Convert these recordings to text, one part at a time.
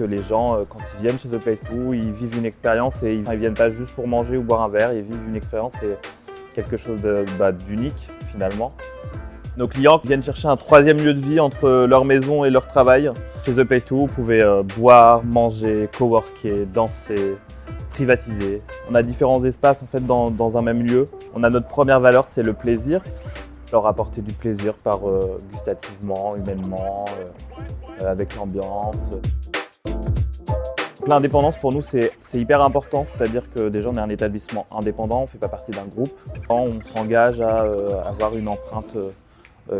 les gens, quand ils viennent chez The Place To, ils vivent une expérience et ils ne viennent pas juste pour manger ou boire un verre, ils vivent une expérience et quelque chose d'unique finalement. Nos clients viennent chercher un troisième lieu de vie entre leur maison et leur travail. Chez The Place To, vous pouvez boire, manger, coworker, danser, privatiser. On a différents espaces en fait dans un même lieu. On a notre première valeur, c'est le plaisir. Leur apporter du plaisir par gustativement, humainement, avec l'ambiance. L'indépendance pour nous c'est hyper important, c'est-à-dire que déjà on est un établissement indépendant, on ne fait pas partie d'un groupe. On s'engage à avoir une empreinte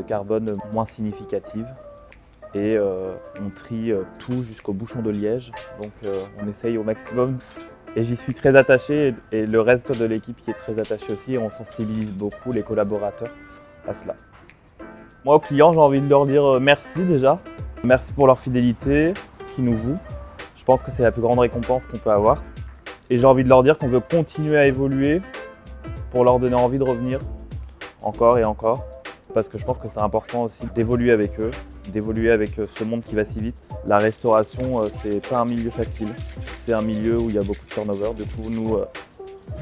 carbone moins significative et on trie tout jusqu'au bouchon de liège, donc on essaye au maximum. Et j'y suis très attaché et le reste de l'équipe y est très attaché aussi et on sensibilise beaucoup les collaborateurs à cela. Moi aux clients j'ai envie de leur dire merci déjà, merci pour leur fidélité qui nous voue. Je pense que c'est la plus grande récompense qu'on peut avoir. Et j'ai envie de leur dire qu'on veut continuer à évoluer pour leur donner envie de revenir encore et encore. Parce que je pense que c'est important aussi d'évoluer avec eux, d'évoluer avec ce monde qui va si vite. La restauration, c'est pas un milieu facile. C'est un milieu où il y a beaucoup de turnover. Du coup, nous,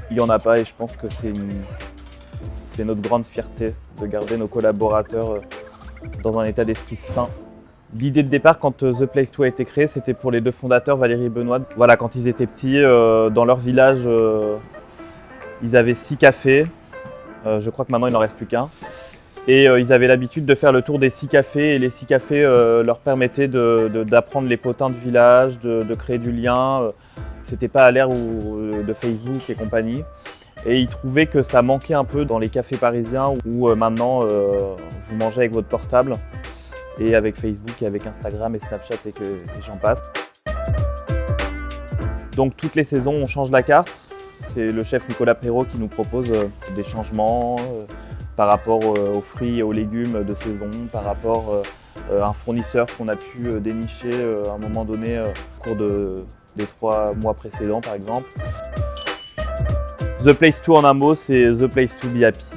il n'y en a pas et je pense que c'est notre grande fierté de garder nos collaborateurs dans un état d'esprit sain. L'idée de départ, quand The Place To a été créé, c'était pour les deux fondateurs, Valérie et Benoît. Voilà, quand ils étaient petits, dans leur village, ils avaient 6 cafés. Je crois que maintenant, il n'en reste plus qu'un. Et ils avaient l'habitude de faire le tour des 6 cafés. Et les 6 cafés leur permettaient d'apprendre les potins du village, de créer du lien. C'était pas à l'ère de Facebook et compagnie. Et ils trouvaient que ça manquait un peu dans les cafés parisiens où maintenant, vous mangez avec votre portable. Et avec Facebook, et avec Instagram et Snapchat et j'en passe. Donc toutes les saisons, on change la carte. C'est le chef Nicolas Prérault qui nous propose des changements par rapport aux fruits et aux légumes de saison, par rapport à un fournisseur qu'on a pu dénicher à un moment donné au cours des 3 mois précédents par exemple. The Place To en un mot, c'est The Place To Be Happy.